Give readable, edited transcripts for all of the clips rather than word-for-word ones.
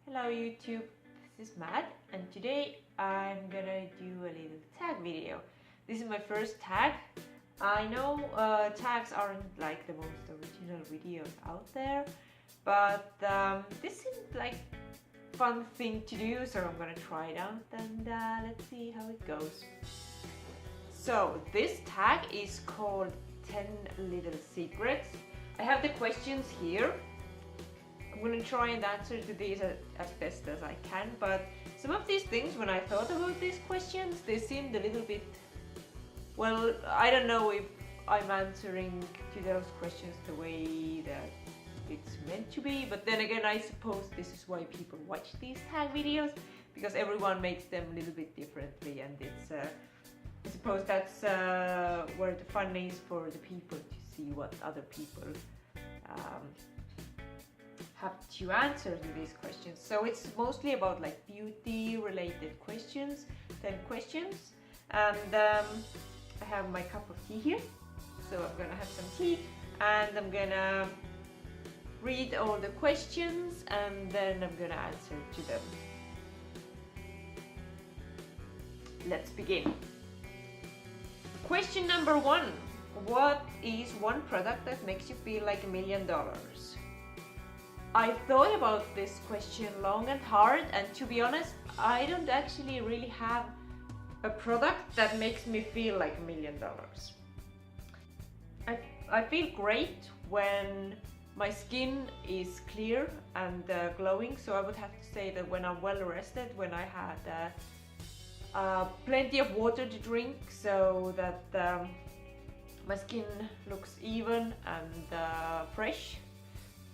Hello YouTube, this is Matt and today I'm gonna do a little tag video. This is my first tag. I know tags aren't like the most original videos out there, but this seemed like a fun thing to do, so I'm gonna try it out and let's see how it goes. So this tag is called 10 Little Secrets. I have the questions here. I'm gonna try and answer to these as best as I can, but some of these things, when I thought about these questions, they seemed a little bit, well, I don't know if I'm answering to those questions the way that it's meant to be, but then again, I suppose this is why people watch these tag videos, because everyone makes them a little bit differently, and it's, I suppose that's where the fun is for the people, to see what other people have to answer to these questions. So it's mostly about like beauty related questions, 10 questions, and I have my cup of tea here, so I'm gonna have some tea and I'm gonna read all the questions and then I'm gonna answer to them. Let's begin. Question number 1. What is one product that makes you feel like $1 million? I thought about this question long and hard, and to be honest, I don't actually really have a product that makes me feel like $1 million. I feel great when my skin is clear and glowing, so I would have to say that when I'm well rested, when I had plenty of water to drink so that my skin looks even and fresh.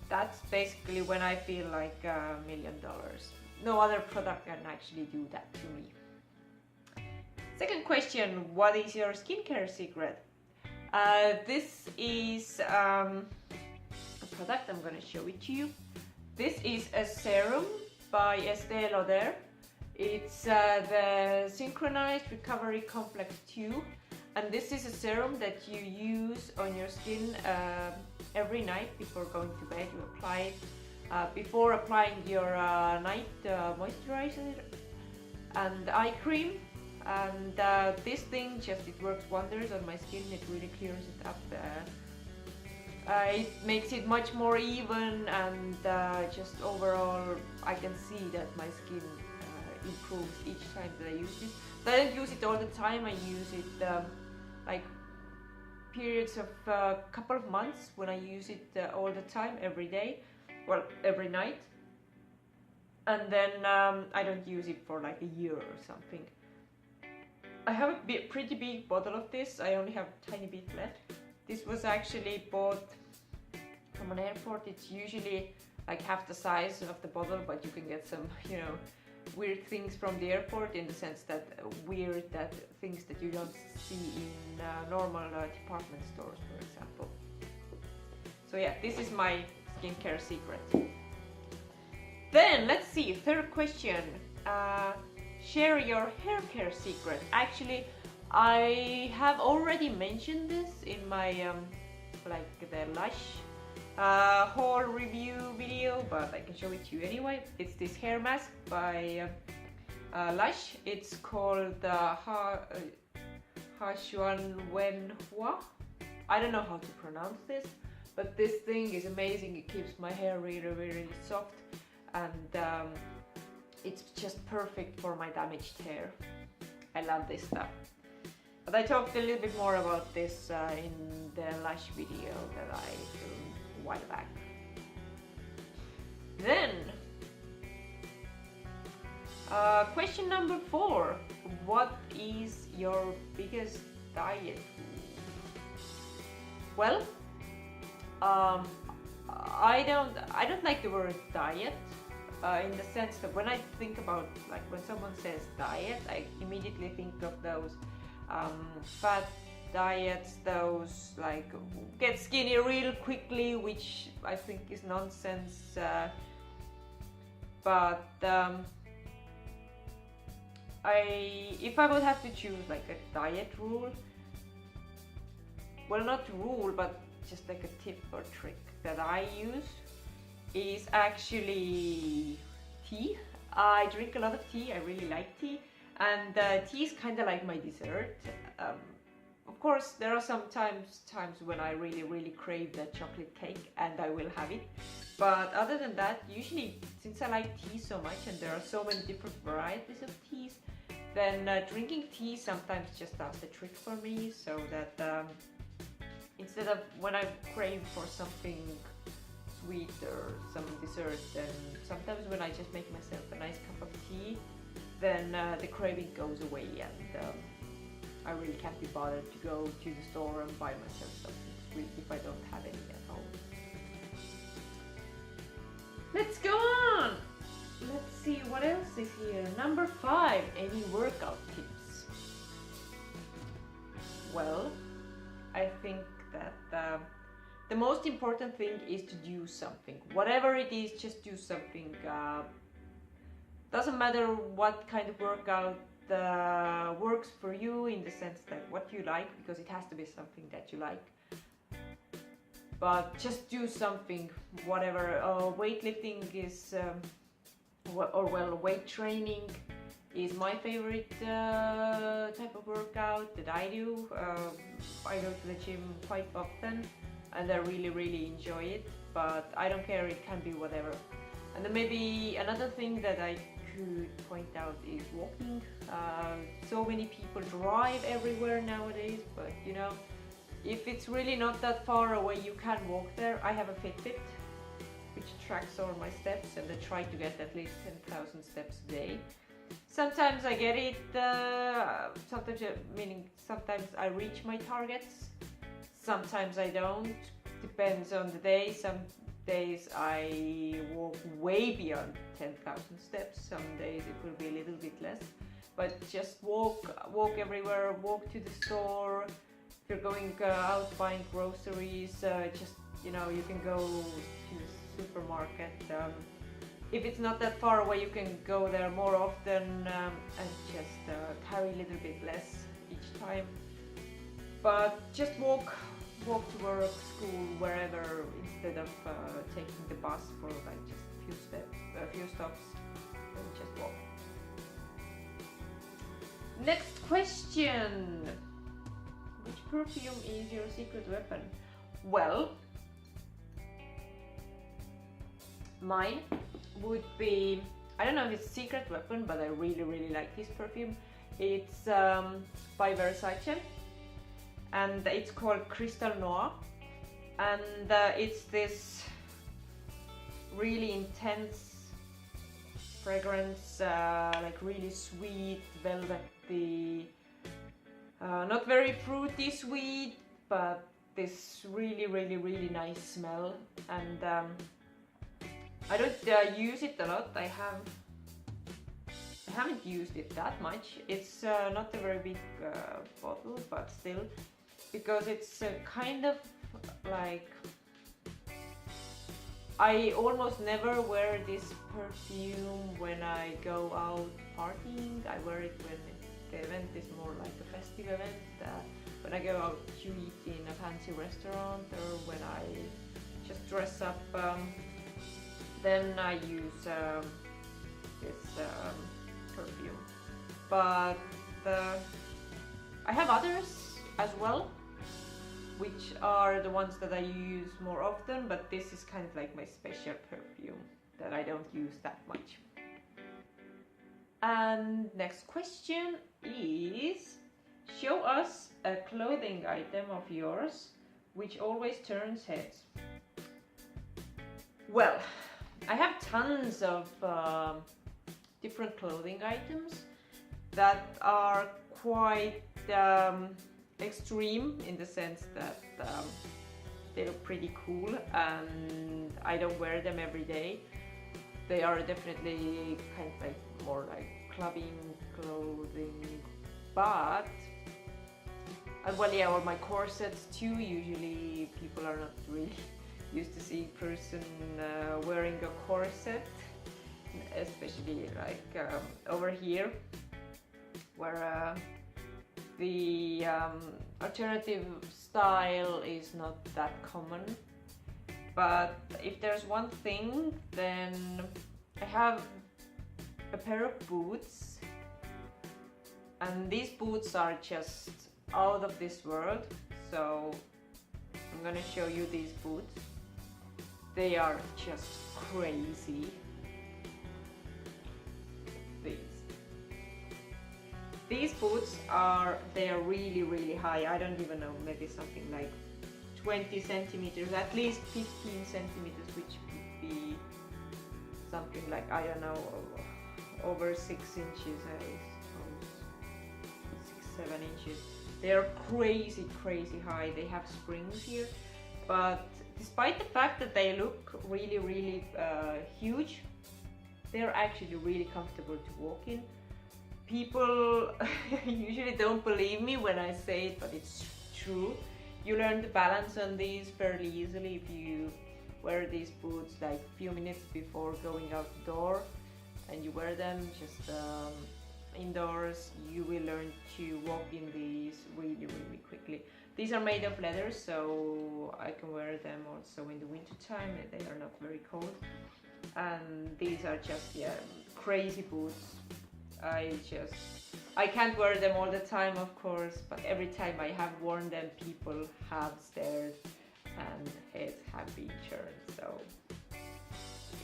That's basically when I feel like $1 million. No other product can actually do that to me. Second question, what is your skincare secret? This is a product, I'm going to show it to you. This is a serum by Estee Lauder. It's the Synchronized Recovery Complex 2. And this is a serum that you use on your skin every night before going to bed. You apply it before applying your night moisturizer and eye cream. And this thing it works wonders on my skin. It really clears it up. It makes it much more even, and just overall I can see that my skin improves each time that I use it. But I don't use it all the time. I use it like periods of a couple of months when I use it all the time, every day, well, every night, and then I don't use it for like a year or something. I have a pretty big bottle of this. I only have a tiny bit left. This was actually bought from an airport. It's usually like half the size of the bottle, but you can get some, you know, weird things from the airport, in the sense that things that you don't see in normal department stores, for example. So yeah, this is my skincare secret. Then let's see, third question. Share your hair care secret. Actually, I have already mentioned this in my like the Lush haul review video, but I can show it to you anyway. It's this hair mask by Lush. It's called Wenhua. I don't know how to pronounce this, but this thing is amazing. It keeps my hair really, really soft, and it's just perfect for my damaged hair. I love this stuff. But I talked a little bit more about this in the Lush video that I filmed a while back. Then, question number 4. What is your biggest diet rule? Well, I don't like the word diet. In the sense that when I think about, like, when someone says diet, I immediately think of those fat diets, those like get skinny real quickly, which I think is nonsense. But if I would have to choose like a diet rule, well, not rule, but just like a tip or trick that I use, is actually tea. I drink a lot of tea. I really like tea, and tea is kind of like my dessert. Of course, there are times when I really crave that chocolate cake, and I will have it. But other than that, usually, since I like tea so much, and there are so many different varieties of teas, then drinking tea sometimes just does the trick for me. So that instead of when I crave for something sweet or some dessert, then sometimes when I just make myself a nice cup of tea, then the craving goes away, and I really can't be bothered to go to the store and buy myself something sweet if I don't have any at home. Let's go on! Let's see what else is here. Number 5, any workout tips? Well, I think that the most important thing is to do something. Whatever it is, just do something. Doesn't matter what kind of workout works for you, in the sense that what you like, because it has to be something that you like. But just do something, whatever. Weightlifting is, weight training is my favorite type of workout that I do. I go to the gym quite often, and I really enjoy it. But I don't care; it can be whatever. And then maybe another thing that I could point out is walking. So many people drive everywhere nowadays, but you know, if it's really not that far away, you can walk there. I have a Fitbit which tracks all my steps, and I try to get at least 10,000 steps a day. Sometimes I get it, sometimes I reach my targets, sometimes I don't, depends on the day. Some days I walk way beyond 10,000 steps, some days it will be a little bit less, but just walk everywhere, walk to the store. If you're going out buying groceries, just, you know, you can go to the supermarket. If it's not that far away, you can go there more often and just carry a little bit less each time. But just walk to work, school, wherever, instead of taking the bus for like just a few stops, and just walk. Next question. Which perfume is your secret weapon? Well, mine would be, I don't know if it's a secret weapon, but I really like this perfume. It's by Versace, and it's called Crystal Noir, and it's this really intense fragrance, like really sweet, velvety, not very fruity sweet, but this really nice smell. And I don't use it a lot. I haven't used it that much. It's not a very big bottle, but still, because it's kind of like, I almost never wear this perfume when I go out partying. I wear it when the event is more like a festive event, when I go out to eat in a fancy restaurant, or when I just dress up. Then I use this perfume. But I have others as well, which are the ones that I use more often, but this is kind of like my special perfume that I don't use that much. And next question is, show us a clothing item of yours which always turns heads. Well, I have tons of different clothing items that are quite extreme, in the sense that they look pretty cool, and I don't wear them every day. They are definitely kind of like more like clubbing clothing, but well, yeah, or my corsets too. Usually people are not really used to see a person wearing a corset, especially like over here, where the alternative style is not that common. But if there's one thing, then I have a pair of boots, and these boots are just out of this world. So I'm gonna show you these boots. They are just crazy. These boots are, they are really high. I don't even know, maybe something like 20 centimeters, at least 15 centimeters, which would be something like, I don't know, over 6 inches, I suppose, 6-7 inches. They are crazy high. They have springs here, but despite the fact that they look really huge, they're actually really comfortable to walk in. People usually don't believe me when I say it, but it's true. You learn to balance on these fairly easily if you wear these boots like a few minutes before going out the door, and you wear them just indoors. You will learn to walk in these really quickly. These are made of leather, so I can wear them also in the winter time. They are not very cold, and these are just, yeah, crazy boots. I can't wear them all the time, of course, but every time I have worn them, people have stared and heads have been turned. So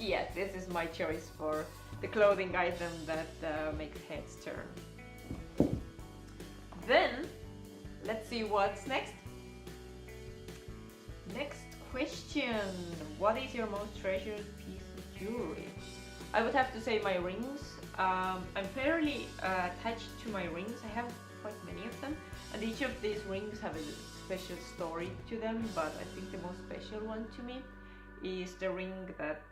yeah, this is my choice for the clothing item that makes heads turn. Then let's see what's next. Next question: what is your most treasured piece of jewelry? I would have to say my rings. I'm fairly attached to my rings. I have quite many of them, and each of these rings have a special story to them, but I think the most special one to me is the ring that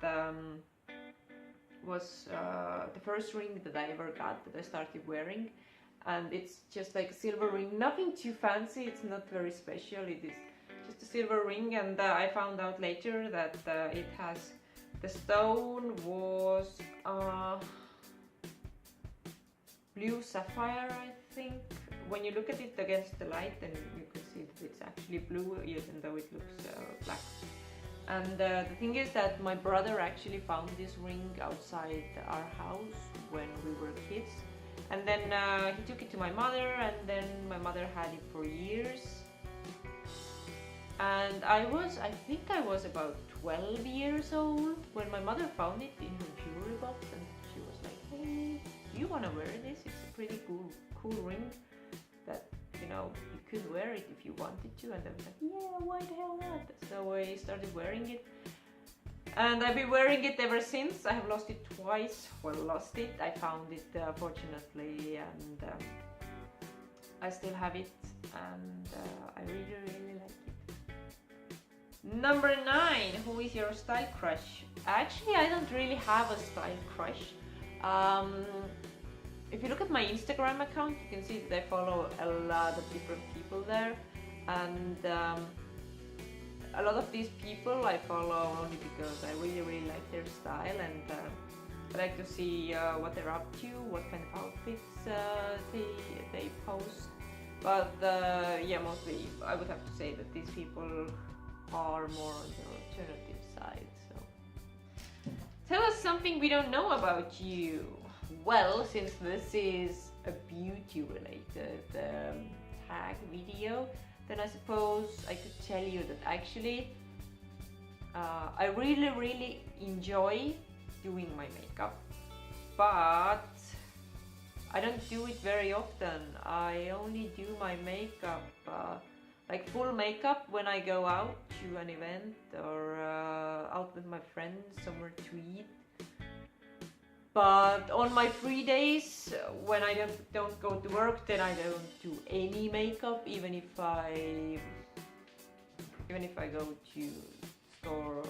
was the first ring that I ever got, that I started wearing. And it's just like a silver ring, nothing too fancy, it's not very special, it is just a silver ring. And I found out later that it has, the stone was blue sapphire, I think. When you look at it against the light, then you can see that it's actually blue, even though it looks black. And the thing is that my brother actually found this ring outside our house when we were kids. And then he took it to my mother, and then my mother had it for years. And I think I was about 12 years old when my mother found it in her jewelry box, and she was like, hey, do you want to wear this? It's a pretty cool ring that, you know, you could wear it if you wanted to. And I was like, yeah, why the hell not? So I started wearing it, and I've been wearing it ever since. I have lost it twice. Well, lost it. I found it fortunately, and I still have it, and I really like it. Number 9. Who is your style crush? Actually, I don't really have a style crush. If you look at my Instagram account, you can see that I follow a lot of different people there, and a lot of these people I follow only because I really like their style, and I like to see what they're up to, what kind of outfits they post. But yeah, mostly I would have to say that these people are more on the alternative side. So tell us something we don't know about you. Well, since this is a beauty related tag video, then I suppose I could tell you that actually I really enjoy doing my makeup, but I don't do it very often. I only do my makeup, like full makeup, when I go out to an event or out with my friends somewhere to eat. But on my free days, when I don't go to work, then I don't do any makeup, even if I go to store,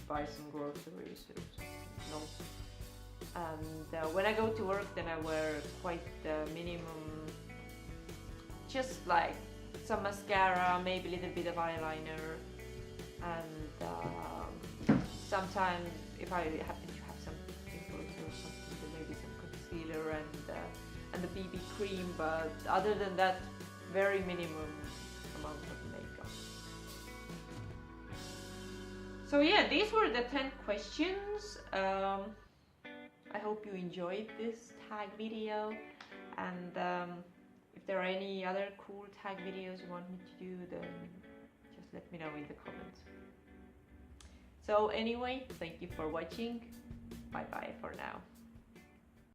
buy some groceries or something. No. And when I go to work, then I wear quite minimum, just like some mascara, maybe a little bit of eyeliner, and sometimes if I happen to have some pimples or something, then maybe some concealer and the BB cream. But other than that, very minimum amount of makeup. So yeah, these were the 10 questions. I hope you enjoyed this tag video, and if there are any other cool tag videos you want me to do, then just let me know in the comments. So anyway, thank you for watching. Bye bye for now.